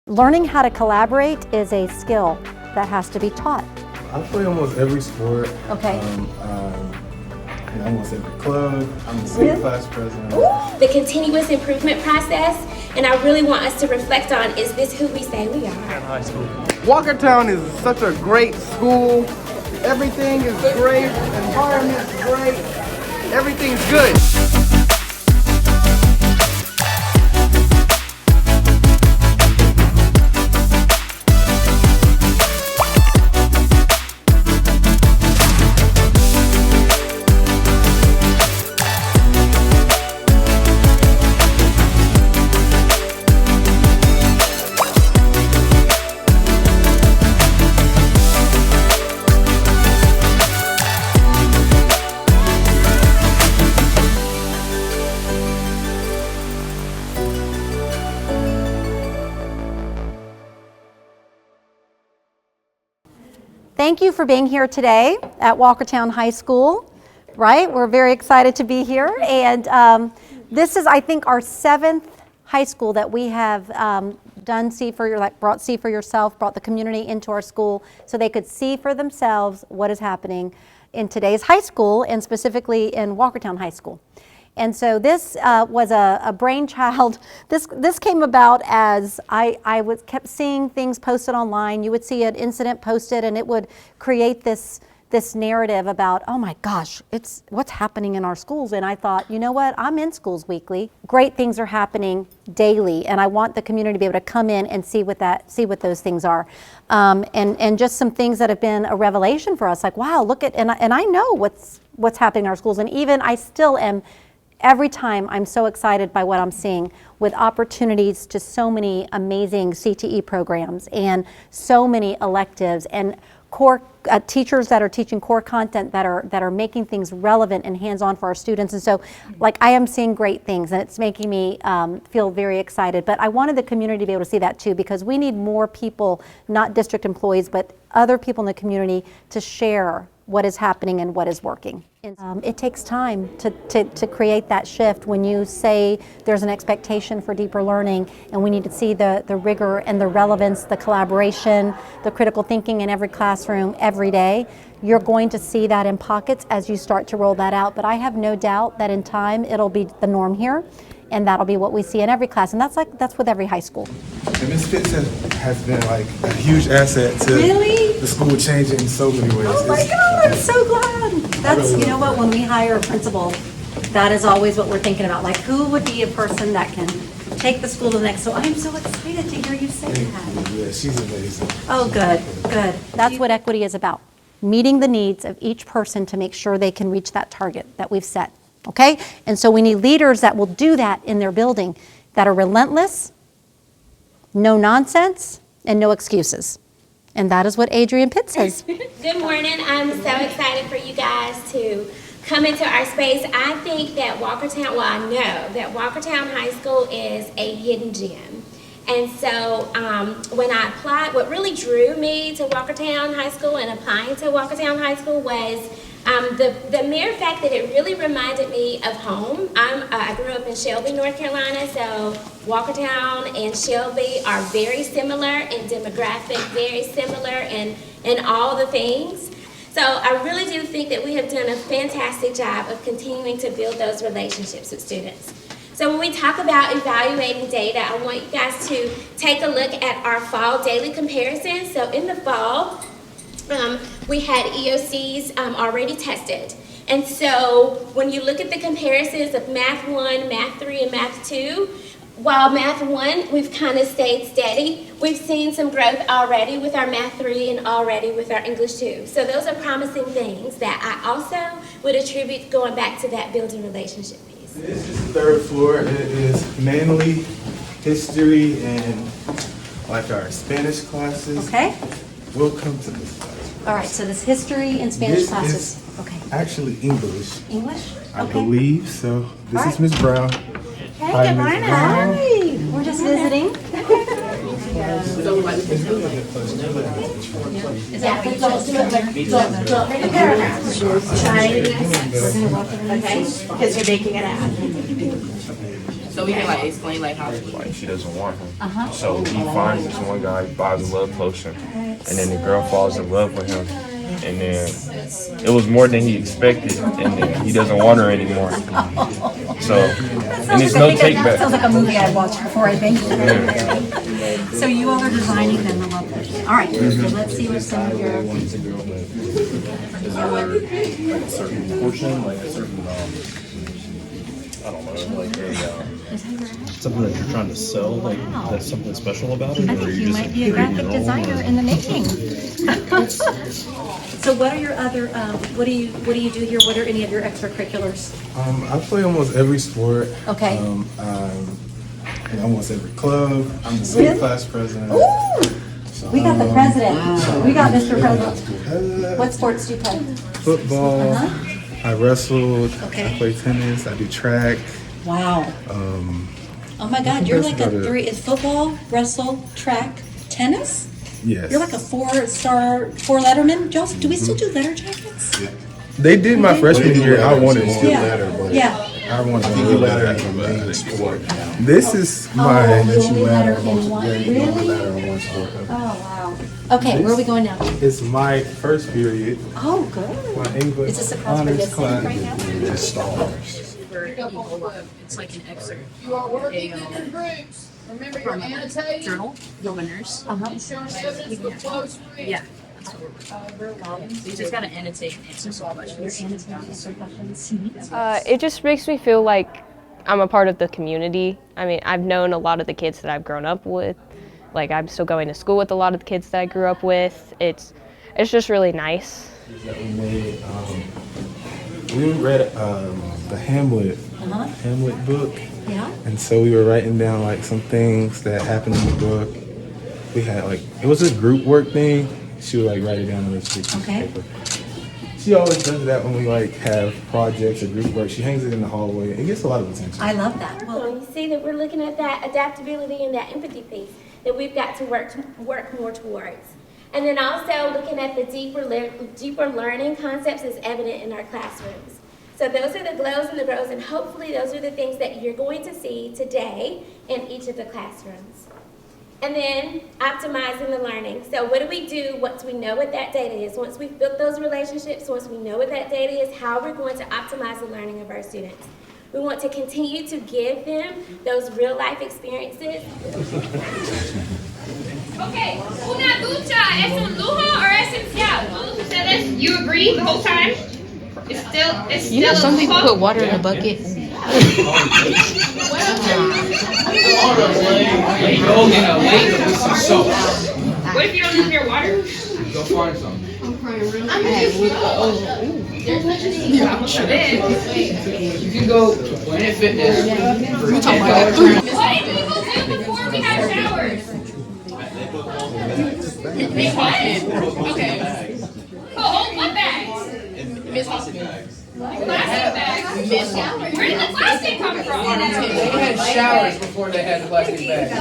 Learning how to collaborate is a skill that has to be taught. I play almost every sport. Okay. In almost every club. I'm the city class president. The continuous improvement process, and I really want us to reflect on, is this who we say we are? High school. Walkertown is such a great school. Everything is great. Environment's great. Everything's good. Thank you for being here today at Walkertown High School, right? We're very excited to be here. And this is, I think, our 7th high school that we have done brought See for Yourself, brought the community into our school so they could see for themselves what is happening in today's high school, and specifically in Walkertown High School. And so this was a brainchild. This came about as I kept seeing things posted online. You would see an incident posted, and it would create this narrative about, oh my gosh, it's what's happening in our schools. And I thought, you know what? I'm in schools weekly. Great things are happening daily, and I want the community to be able to come in and see what those things are, and just some things that have been a revelation for us. Like, wow, look at and I know what's happening in our schools, and even I still am. Every time I'm so excited by what I'm seeing with opportunities to so many amazing CTE programs and so many electives and core teachers that are teaching core content that are making things relevant and hands-on for our students. And so, like, I am seeing great things, and it's making me feel very excited. But I wanted the community to be able to see that too, because we need more people, not district employees, but other people in the community to share what is happening and what is working. It takes time to create that shift when you say there's an expectation for deeper learning, and we need to see the rigor and the relevance, the collaboration, the critical thinking in every classroom every day. You're going to see that in pockets as you start to roll that out, but I have no doubt that in time it'll be the norm here, and that'll be what we see in every class, and that's with every high school. And Ms. Fitz has been like a huge asset to the school changing in so many ways. Oh my God, I'm so glad. That's, you know what, when we hire a principal, that is always what we're thinking about. Like, who would be a person that can take the school to the next? So I'm so excited to hear you say that. Yeah, she's amazing. Oh, good. That's what equity is about. Meeting the needs of each person to make sure they can reach that target that we've set. Okay? And so we need leaders that will do that in their building, that are relentless, no nonsense, and no excuses. And that is what Adrienne Pitt says. Good morning. I'm so excited for you guys to come into our space. I think that I know that Walkertown High School is a hidden gem. And so when I applied, what really drew me to Walkertown High School and applying to Walkertown High School was the mere fact that it really reminded me of home. I grew up in Shelby, North Carolina, so Walkertown and Shelby are very similar in demographic, very similar in all the things. So I really do think that we have done a fantastic job of continuing to build those relationships with students. So when we talk about evaluating data, I want you guys to take a look at our fall daily comparisons. So in the fall, we had EOCs already tested. And so when you look at the comparisons of Math 1, Math 3, and Math 2, while Math 1, we've kind of stayed steady, we've seen some growth already with our Math 3 and already with our English 2. So those are promising things that I also would attribute going back to that building relationship piece. This is the 3rd floor. It is mainly history and like our Spanish classes. Okay. We'll come to this class. All right, so this history and Spanish This classes. is Okay. actually English, English? I Okay. believe. So this All is Ms. Brown. Hey, Hi, good Ms. morning. Brown. Hi. We're just visiting. Is that what Okay, because you're making an ad. So we can like explain like how. Like she doesn't want him. So he finds this one guy, buys a love potion, and then the girl falls in love with him. And then it was more than he expected, and then he doesn't want her anymore. So, and there's no take back. Sounds like a movie I'd watched before, I think. So you all are designing them, the love potion. All right, so let's see what some of your. Is there like a certain portion, like a certain, I don't know, like something that you're trying to sell, like that's something special about it? I or think are you just might be a creating graphic your own, designer or- in the making. So what are your other, what do you do here? What are any of your extracurriculars? I play almost every sport. Okay. I'm in almost every club. I'm the state class president. Ooh, we got the president. We got Mr. President. What sports do you play? Football. I wrestled. Okay. I play tennis. I do track. Wow. Oh my God, you're like a three, is football, wrestle, track, tennis? Yes. You're like a four-star, four-letterman. Do we still do letter jackets? They did my freshman year. I wanted to. Yeah. I wanted to You do letter that. in the main sport now. This is my. The only letter in one, Yeah, you can only really? letter in one sport. Oh, wow. Okay, where are we going now? It's my first period. Oh, good. My English Is this a class for honors this class. right now? It's stars. It's like an excerpt. You are working in your groups. Remember your annotate. Journal, the winners. Insurance evidence with flow screen. Yeah. That's what we're working. So you just gotta annotate and answer some questions. It just makes me feel like I'm a part of the community. I mean, I've known a lot of the kids that I've grown up with. Like, I'm still going to school with a lot of the kids that I grew up with. It's just really nice. That we made. We read the Hamlet book, Yeah. and so we were writing down like some things that happened in the book. We had like it was a group work thing. She would like write it down on this big piece of paper. She always does that when we like have projects or group work. She hangs it in the hallway. It gets a lot of attention. I love that. Well, you see that we're looking at that adaptability and that empathy piece that we've got to work more towards. And then also looking at the deeper learning concepts is evident in our classrooms. So those are the glows and the grows, and hopefully those are the things that you're going to see today in each of the classrooms. And then optimizing the learning. So what do we do once we know what that data is? Once we've built those relationships, once we know what that data is, how we're going to optimize the learning of our students. We want to continue to give them those real life experiences. Okay, una ducha es un lujo or esencial? Todos ustedes, you agree the whole time? It's still You know, some people put water in a bucket. What if you don't use your water? Go find some. You can go to Planet Fitness for $10. What did people do before we had showers? Make what? Okay. Oh, what bags? Plastic bags. Where did the plastic come from? They had showers before they had plastic bags.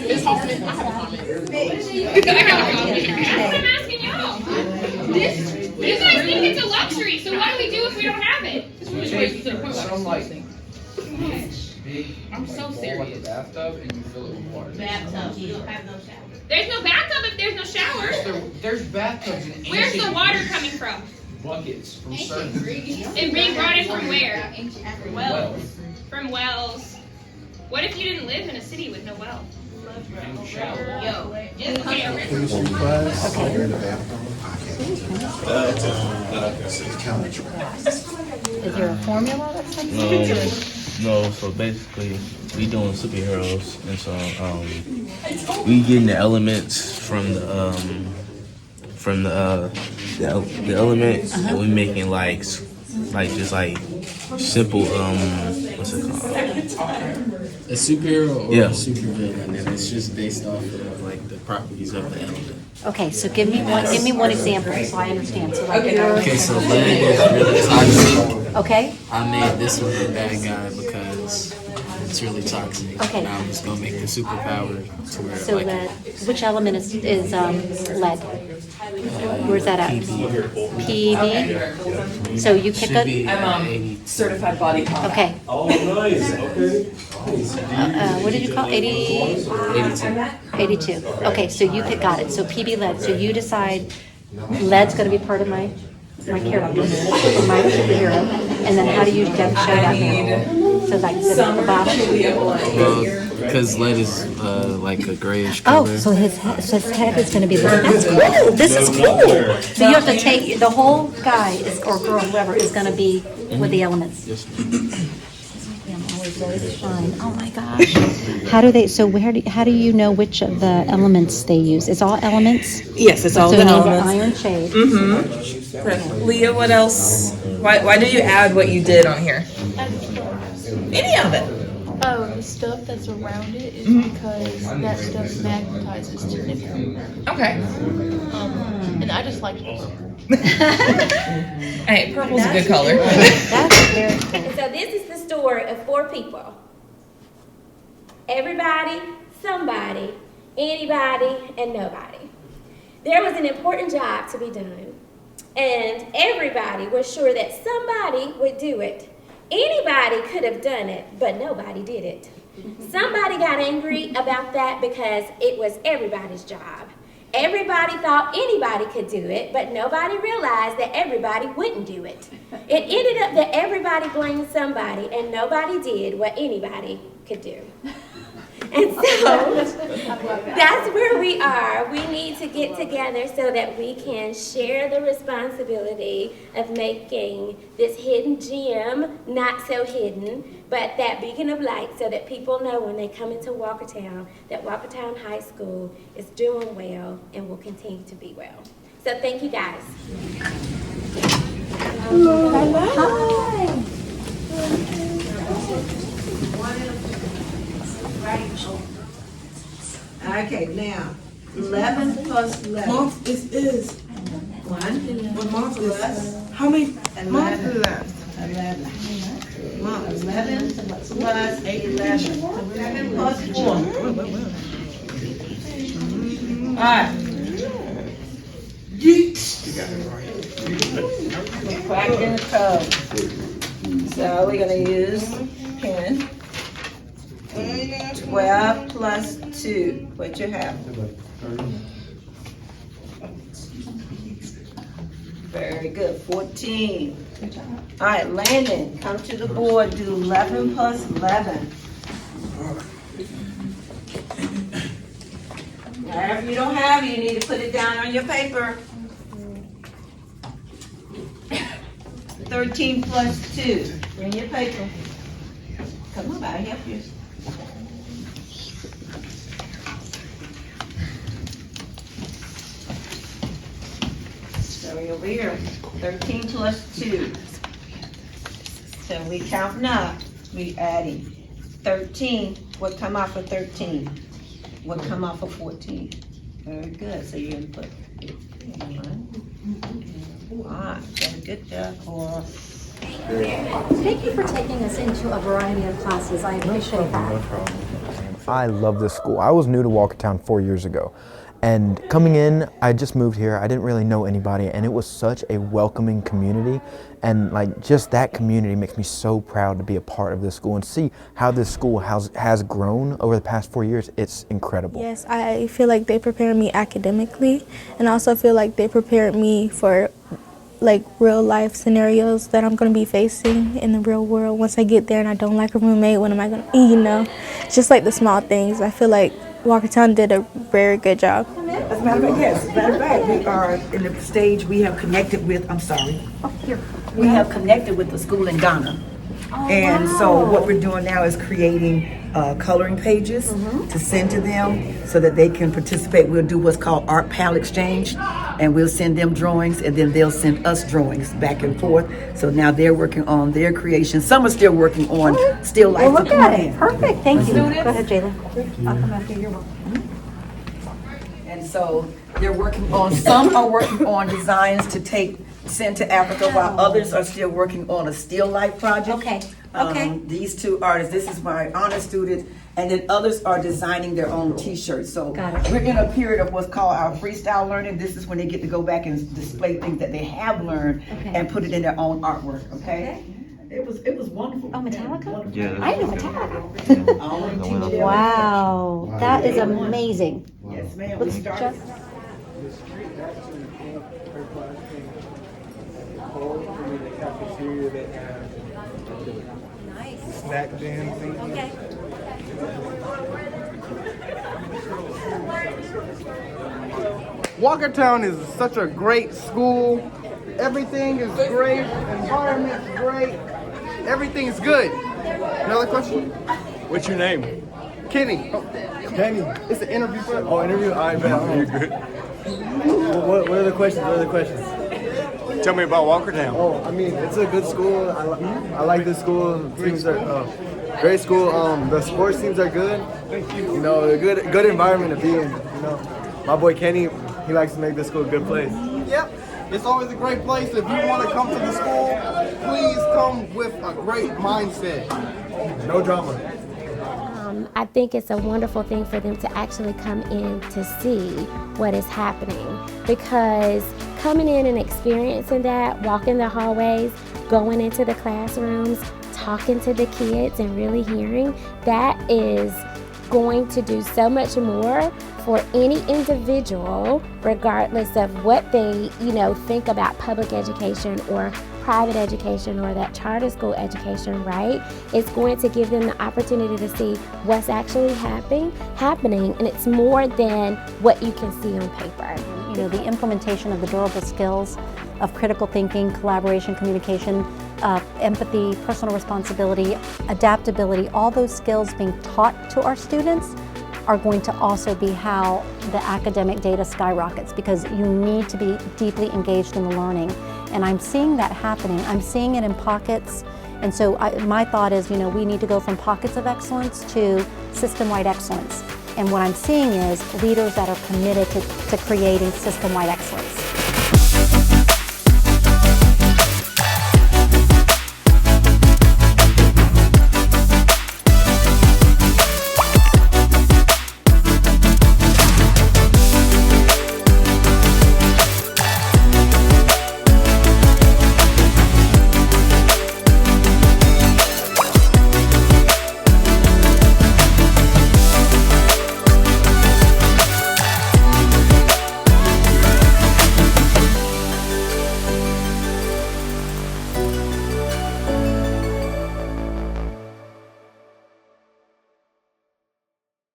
Miss Hoffman, I have a comment. That's what I'm asking y'all. You guys think it's a luxury, so what do we do if we don't have it? Some like big. I'm so serious. Bathtub and you fill it with water. Bathtub. You don't have no shower. There's no bathtub if there's no shower. There's bathtubs in Where's the water coming from? buckets from certain. And being brought in from where? Wells. From wells. What if you didn't live in a city with no well? Chemistry class. Is there a formula that's like No, so basically we doing superheroes, and so we getting the elements from the elements, and we making like simple what's it called? A superhero or Yeah. a supervillain, and it's just based off of like the properties of the element. Okay, so give me one example so I understand. So like Okay, so lead is really toxic. Okay. I made this one a bad guy because it's really toxic. Okay. Now I'm just gonna make the superpower to where So like lead. Which element is lead? Where's that at? PB. So you pick should be a. 80. Certified body combat. Okay. Oh, nice. Okay. What did you call 80? 82. Okay, so you got it. So PB lead. So you decide lead's going to be part of my character, my superhero. And then how do you show that now? So like this at the bottom. Because lead is like a grayish Oh, color. so his head is going to be lead. That's cool. This is cool. So you have to take the whole guy or girl, whoever, is going to be with the elements. I'm always ready to shine. Oh my gosh. How do they? So how do you know which of the elements they use? It's all elements. Yes, it's all So the you need elements. the iron shade. Mm-hmm. Leah, what else? Why do you add what you did on here? Any of it. Oh, the stuff that's around it is because that stuff magnetizes to nickel. Okay. And I just like purple. Hey, purple's a good color. That's very cool. And so this is the story of 4 people. Everybody, somebody, anybody, and nobody. There was an important job to be done. And everybody was sure that somebody would do it. Anybody could have done it, but nobody did it. Somebody got angry about that because it was everybody's job. Everybody thought anybody could do it, but nobody realized that everybody wouldn't do it. It ended up that everybody blamed somebody, and nobody did what anybody could do. And so that's where we are. We need to get together so that we can share the responsibility of making this hidden gem not so hidden, but that beacon of light so that people know when they come into Walkertown that Walkertown High School is doing well and will continue to be well. So thank you guys. Okay, now, 11 plus 11. Month is. One. What month is? Plus How many 11. months is that? 11. Months. 11 plus 11. 11 plus 4. Alright. Cracking the code. So we're gonna use pen. 12 plus 2. What you have? Very good. 14. All right, Landon, come to the board. Do 11 plus 11. Whatever you don't have, you need to put it down on your paper. 13 plus 2. Bring your paper. Come on, I'll help you. So we're over here, 13 plus 2. So we counting up, we adding 13. What come off of 13? What come off of 14? Very good, so you're gonna put 1. All right, good job. Thank you for taking us into a variety of classes. I appreciate that. I love this school. I was new to Walkertown 4 years ago. And coming in, I just moved here. I didn't really know anybody, and it was such a welcoming community. And like just that community makes me so proud to be a part of this school and see how this school has grown over the past 4 years. It's incredible. Yes, I feel like they prepared me academically, and I also feel like they prepared me for like real life scenarios that I'm going to be facing in the real world. Once I get there and I don't like a roommate, what am I going to eat, you know? Just like the small things. I feel like Walkertown did a very good job. As a matter of fact, yes. As a matter of fact, we are in the stage we have connected with, we have connected with the school in Ghana. And so what we're doing now is creating coloring pages to send to them so that they can participate. We'll do what's called art pal exchange, and we'll send them drawings, and then they'll send us drawings back and forth. So now they're working on their creation. Some are still working on still life. Well, look at it. Perfect. Thank you. Go ahead, Jayla. I'll come after you. You're welcome. And so they're working on, some are working on designs to take sent to Africa, while others are still working on a still life project. Okay. Okay. These two artists, this is my honor student, and then others are designing their own t-shirts. So we're in a period of what's called our freestyle learning. This is when they get to go back and display things that they have learned and put it in their own artwork, okay? It was wonderful. Oh, Metallica? Yeah. I know Metallica. Wow, that is amazing. Yes, ma'am. Let's just. Snack jams. Okay. Walkertown is such a great school. Everything is great. Environment's great. Everything is good. Another question? What's your name? Kenny. Kenny. It's an interview for Oh, interview? I bet. You're good. What are the questions? What are the questions? Tell me about Walkertown. Oh, I mean, it's a good school. I like this school. Teams are great school. The sports teams are good. You know, a good environment to be in. You know, my boy Kenny, he likes to make this school a good place. Yep. It's always a great place. If you want to come to the school, please come with a great mindset. No drama. I think it's a wonderful thing for them to actually come in to see what is happening, because coming in and experiencing that, walking the hallways, going into the classrooms, talking to the kids and really hearing, that is going to do so much more for any individual, regardless of what they, think about public education or private education or that charter school education, right? It's going to give them the opportunity to see what's actually happening, and it's more than what you can see on paper. The implementation of the durable skills of critical thinking, collaboration, communication, empathy, personal responsibility, adaptability, all those skills being taught to our students are going to also be how the academic data skyrockets, because you need to be deeply engaged in the learning. And I'm seeing that happening. I'm seeing it in pockets. And so my thought is, we need to go from pockets of excellence to system-wide excellence. And what I'm seeing is leaders that are committed to creating system-wide excellence.